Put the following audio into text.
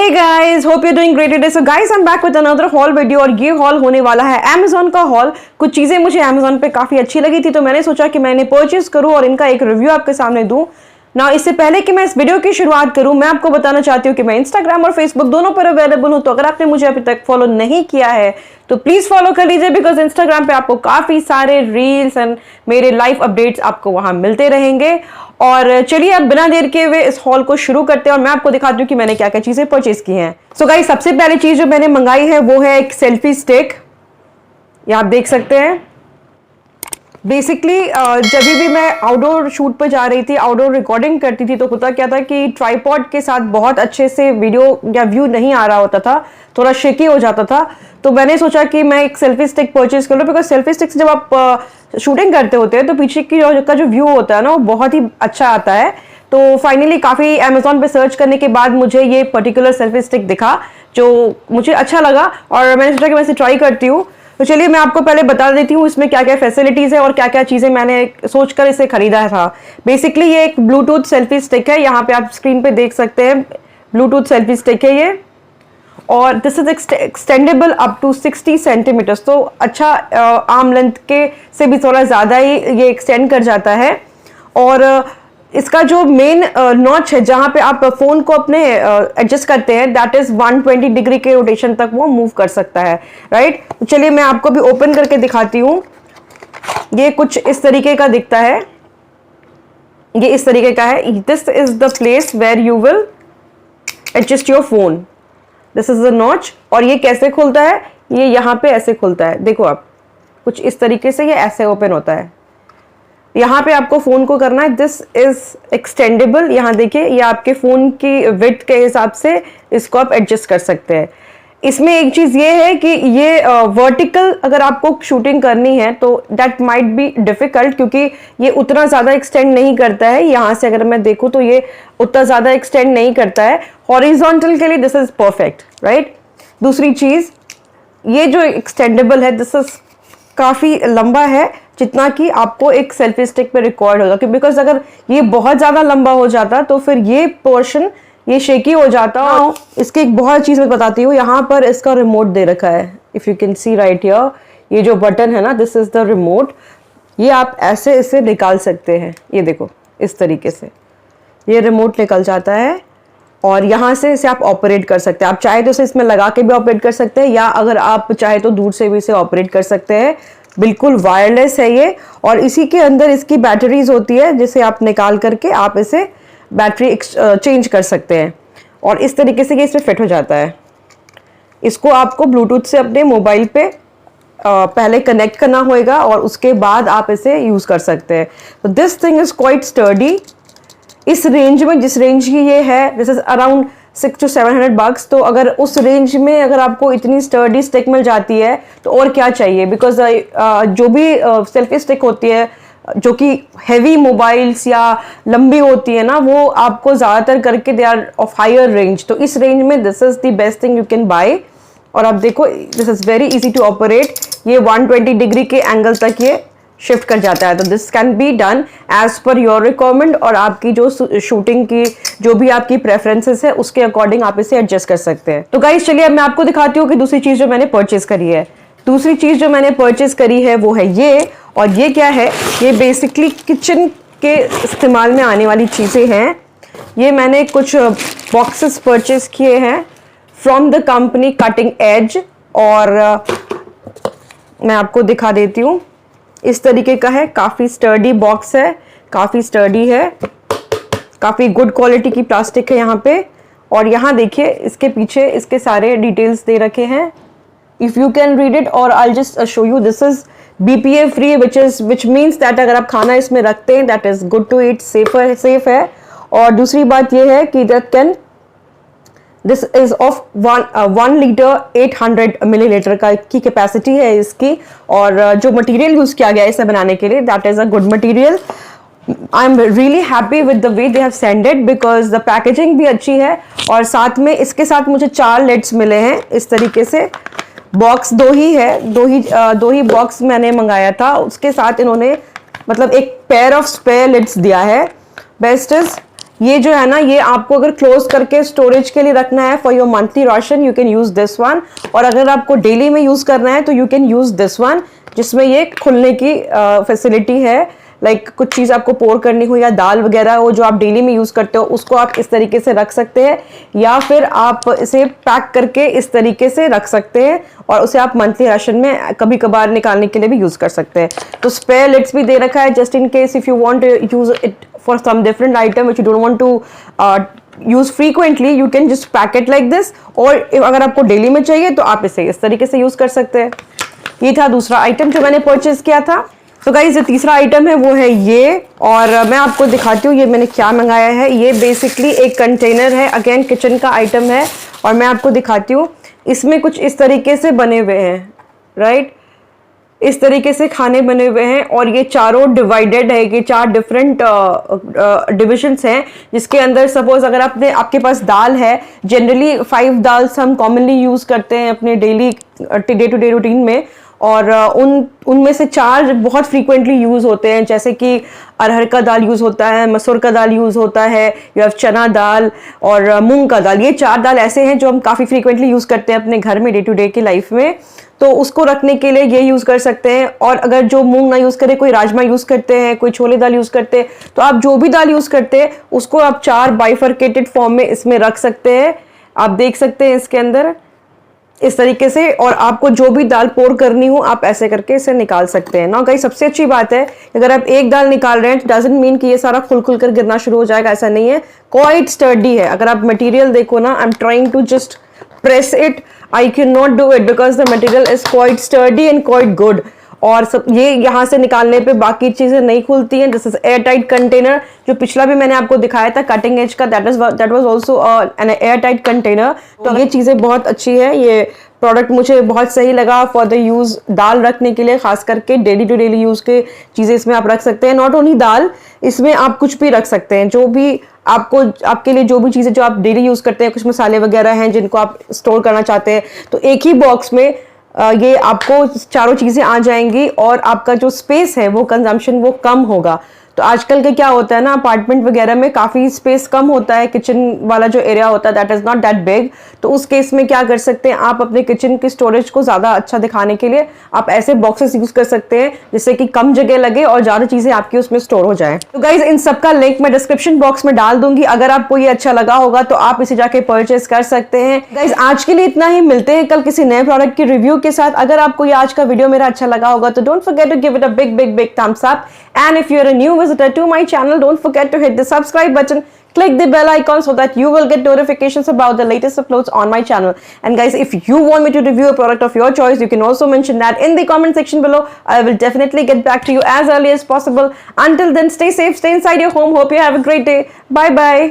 Hey guys, hope you're doing great today. So guys, I'm back with another haul video और ये haul होने वाला है Amazon का haul। कुछ चीज़ें मुझे Amazon पे काफ़ी अच्छी लगी थी तो मैंने सोचा कि मैं इन्हें परचेज करूँ और इनका एक रिव्यू आपके सामने दूँ ना। इससे पहले कि मैं इस वीडियो की शुरुआत करूं, मैं आपको बताना चाहती हूं कि मैं इंस्टाग्राम और फेसबुक दोनों पर अवेलेबल हूं। तो अगर आपने मुझे अभी तक फॉलो नहीं किया है तो प्लीज फॉलो कर लीजिए, बिकॉज इंस्टाग्राम पे आपको काफी सारे रील्स एंड मेरे लाइव अपडेट्स आपको वहां मिलते रहेंगे। और चलिए अब बिना देर के हुए इस हॉल को शुरू करते हैं और मैं आपको दिखाती हूँ कि मैंने क्या क्या चीजें परचेज की हैं। सो गाइस, सबसे पहली चीज जो मैंने मंगाई है वो है एक सेल्फी स्टिक। ये आप देख सकते हैं। बेसिकली जब भी मैं आउटडोर शूट पर जा रही थी, आउटडोर रिकॉर्डिंग करती थी, तो होता क्या था कि ट्राइपॉड के साथ बहुत अच्छे से वीडियो या व्यू नहीं आ रहा होता था, थोड़ा शेकी हो जाता था। तो मैंने सोचा कि मैं एक सेल्फी स्टिक परचेज कर लूँ, बिकॉज सेल्फी स्टिक से जब आप शूटिंग करते होते हैं तो पीछे की जो व्यू होता है ना, वो बहुत ही अच्छा आता है। तो फाइनली काफ़ी अमेजोन पे सर्च करने के बाद मुझे ये पर्टिकुलर सेल्फी स्टिक दिखा जो मुझे अच्छा लगा और मैंने सोचा कि मैं इसे ट्राई करती हूँ। तो चलिए मैं आपको पहले बता देती हूँ इसमें क्या क्या फैसिलिटीज़ है और क्या क्या चीज़ें मैंने सोचकर इसे खरीदा था। बेसिकली ये एक ब्लूटूथ सेल्फी स्टिक है, यहाँ पे आप स्क्रीन पे देख सकते हैं। ब्लूटूथ सेल्फी स्टिक है ये, और this is extendable up to 60 centimetres. तो अच्छा आर्म लेंथ के से भी थोड़ा ज़्यादा ही ये एक्सटेंड कर जाता है। और इसका जो मेन नॉच है जहाँ पे आप फोन को अपने एडजस्ट करते हैं, दैट इज 120 डिग्री के रोटेशन तक वो मूव कर सकता है, राइट। तो चलिए मैं आपको भी ओपन करके दिखाती हूँ। ये कुछ इस तरीके का दिखता है, ये इस तरीके का है। This is the place where you will adjust your phone. This is the notch. और ये कैसे खुलता है, ये यहाँ पे ऐसे खुलता है, देखो आप, कुछ इस तरीके से ये ऐसे ओपन होता है। यहाँ पे आपको फोन को करना है, दिस इज एक्सटेंडेबल। यहाँ देखिए, ये आपके फोन की विड्थ के हिसाब से इसको आप एडजस्ट कर सकते हैं। इसमें एक चीज ये है कि ये वर्टिकल अगर आपको शूटिंग करनी है तो दैट माइट बी डिफिकल्ट, क्योंकि ये उतना ज्यादा एक्सटेंड नहीं करता है। यहाँ से अगर मैं देखूँ तो ये उतना ज्यादा एक्सटेंड नहीं करता है। हॉरिजॉन्टल के लिए दिस इज परफेक्ट, राइट। दूसरी चीज, ये जो एक्सटेंडेबल है, दिस इज काफी लंबा है, जितना कि आपको एक सेल्फी स्टिक पे रिकॉर्ड होगा। बिकॉज अगर ये बहुत ज़्यादा लंबा हो जाता तो फिर ये पोर्शन ये शेकी हो जाता। इसकी एक बहुत चीज़ मैं बताती हूँ, यहाँ पर इसका रिमोट दे रखा है, if you can see right here. ये जो बटन है ना, दिस इज़ द रिमोट। ये आप ऐसे इसे निकाल सकते हैं, ये देखो इस तरीके से ये रिमोट निकल जाता है और यहाँ से इसे आप ऑपरेट कर सकते हैं। आप चाहे तो इसे इसमें लगा के भी ऑपरेट कर सकते हैं, या अगर आप चाहे तो दूर से भी इसे ऑपरेट कर सकते हैं। बिल्कुल वायरलेस है ये, और इसी के अंदर इसकी बैटरीज होती है, जिसे आप निकाल करके आप इसे बैटरी चेंज कर सकते हैं। और इस तरीके से ये इसमें फिट हो जाता है। इसको आपको ब्लूटूथ से अपने मोबाइल पे पहले कनेक्ट करना होगा और उसके बाद आप इसे यूज़ कर सकते हैं। तो this thing is quite sturdy. इस रेंज में, जिस रेंज की ये है, this is around 600 to 700 bucks। तो अगर उस रेंज में अगर आपको इतनी स्टर्डी स्टिक मिल जाती है तो और क्या चाहिए। बिकॉज जो भी सेल्फी स्टिक होती है जो कि हैवी मोबाइल्स या लंबी होती है ना, वो आपको ज़्यादातर करके they are of higher range. तो इस रेंज में this is the best thing you can buy. और आप देखो, this is very easy to operate. ये 120 डिग्री के एंगल तक ये शिफ्ट कर जाता है। तो this can be done as per your requirement, और आपकी जो शूटिंग की जो भी आपकी प्रेफरेंसेस है उसके अकॉर्डिंग आप इसे एडजस्ट कर सकते हैं। तो गाइस चलिए अब मैं आपको दिखाती हूँ कि दूसरी चीज़ जो मैंने परचेज करी है। दूसरी चीज़ जो मैंने परचेज करी है वो है ये। और ये क्या है, ये बेसिकली किचन के इस्तेमाल में आने वाली चीज़ें हैं। ये मैंने कुछ बॉक्सेस परचेज किए हैं from the company cutting edge, और मैं आपको दिखा देती हूँ। इस तरीके का है, काफ़ी स्टर्डी बॉक्स है, काफ़ी स्टर्डी है, काफ़ी गुड क्वालिटी की प्लास्टिक है यहाँ पे। और यहाँ देखिए, इसके पीछे इसके सारे डिटेल्स दे रखे हैं। If you can read it, और I just show you, this is BPA free, which means that अगर आप खाना इसमें रखते हैं that is good to eat, safe है। और दूसरी बात यह है कि that can, this is of 1 litre 800 millilitre का की कैपेसिटी है इसकी। और जो मटेरियल यूज किया गया है इसे बनाने के लिए, that is a good material. I am really happy with the way they have send it, because the packaging भी अच्छी है। और साथ में इसके साथ मुझे 4 लिड्स मिले हैं इस तरीके से। बॉक्स दो ही बॉक्स मैंने मंगाया था, उसके साथ इन्होंने मतलब एक पेयर ऑफ स्पेयर लिड्स दिया है। बेस्ट इज ये जो है ना, ये आपको अगर क्लोज करके स्टोरेज के लिए रखना है for your monthly ration, you can use this one. और अगर आपको डेली में यूज करना है तो you can use this one, जिसमें ये खुलने की फैसिलिटी है। लाइक कुछ चीज़ आपको पोर करनी हो या दाल वगैरह हो जो आप डेली में यूज़ करते हो, उसको आप इस तरीके से रख सकते हैं, या फिर आप इसे पैक करके इस तरीके से रख सकते हैं और उसे आप मंथली राशन में कभी कभार निकालने के लिए भी यूज़ कर सकते हैं। तो स्पेयर लिड्स भी दे रखा है, just in case if you want to use it for some different item which you don't want to use frequently, you can just pack it like this. और अगर आपको डेली में चाहिए तो आप इसे इस तरीके से यूज़ कर सकते हैं। ये था दूसरा आइटम जो मैंने परचेज किया था। तो गाइस जो तीसरा आइटम है वो है ये, और मैं आपको दिखाती हूँ ये मैंने क्या मंगाया है। ये बेसिकली एक कंटेनर है, अगेन किचन का आइटम है, और मैं आपको दिखाती हूँ। इसमें कुछ इस तरीके से बने हुए हैं, राइट, इस तरीके से खाने बने हुए हैं, और ये चारों डिवाइडेड है, ये 4 डिफरेंट डिविजन्स हैं, जिसके अंदर सपोज अगर आपके पास दाल है, जनरली 5 दाल्स हम कॉमनली यूज़ करते हैं अपने daily day to day routine में, और उनमें से 4 बहुत फ्रीक्वेंटली यूज़ होते हैं, जैसे कि अरहर का दाल यूज़ होता है, मसूर का दाल यूज़ होता है, या चना दाल और मूंग का दाल। ये 4 दाल ऐसे हैं जो हम काफ़ी फ्रीक्वेंटली यूज़ करते हैं अपने घर में डे टू डे की लाइफ में, तो उसको रखने के लिए ये यूज़ कर सकते हैं। और अगर जो मूंग ना यूज़ करे, कोई राजमा यूज़ करते हैं, कोई छोले दाल यूज़ करते हैं, तो आप जो भी दाल यूज़ करते हैं उसको आप 4 बाइफर्केटेड फॉर्म में इसमें रख सकते हैं। आप देख सकते हैं इसके अंदर इस तरीके से, और आपको जो भी दाल पोर करनी हो आप ऐसे करके इसे निकाल सकते हैं ना। गाइस सबसे अच्छी बात है, अगर आप एक दाल निकाल रहे हैं तो डजंट मीन कि ये सारा खुल खुल कर गिरना शुरू हो जाएगा, ऐसा नहीं है। क्वाइट स्टर्डी है। अगर आप मटेरियल देखो ना, I am trying to just press it, I can not do it because the material is quite sturdy and quite good. और सब ये यहाँ से निकालने पे बाकी चीज़ें नहीं खुलती हैं। This is air tight container, जो पिछला भी मैंने आपको दिखाया था कटिंग एज का, that was also an air tight container. तो ये चीज़ें बहुत अच्छी है, ये प्रोडक्ट मुझे बहुत सही लगा फॉर द यूज़ दाल रखने के लिए, खास करके डेली टू डेली यूज़ के चीज़ें इसमें आप रख सकते हैं। नॉट ओनली दाल, इसमें आप कुछ भी रख सकते हैं, जो भी आपके लिए जो भी चीज़ें जो आप डेली यूज़ करते हैं, कुछ मसाले वगैरह हैं जिनको आप स्टोर करना चाहते हैं, तो एक ही बॉक्स में ये आपको चारों चीज़ें आ जाएंगी, और आपका जो स्पेस है वो कंजम्पशन वो कम होगा। तो आजकल के क्या होता है ना, अपार्टमेंट वगैरह में काफ़ी स्पेस कम होता है, किचन वाला जो एरिया होता है that is not that big. तो उस केस में क्या कर सकते हैं आप, अपने किचन की स्टोरेज को ज़्यादा अच्छा दिखाने के लिए आप ऐसे बॉक्सेस यूज़ कर सकते हैं, जिससे कि कम जगह लगे और ज़्यादा चीज़ें आपकी उसमें स्टोर हो जाए। तो गाइज इन सब का लिंक मैं डिस्क्रिप्शन बॉक्स में डाल दूंगी, अगर आपको ये अच्छा लगा होगा तो आप इसे जाके परचेज कर सकते हैं। गाइज आज के लिए इतना ही, मिलते हैं कल किसी नए प्रोडक्ट की रिव्यू के साथ। अगर आपको ये आज का वीडियो मेरा अच्छा लगा होगा तो don't forget to give it a big big big thumbs up, and if you are a new visitor to my channel, don't forget to hit the subscribe button, click the bell icon so that you will get notifications about the latest uploads on my channel. And guys, if you want me to review a product of your choice, you can also mention that in the comment section below. I will definitely get back to you as early as possible. Until then, stay safe, stay inside your home. Hope you have a great day. Bye bye.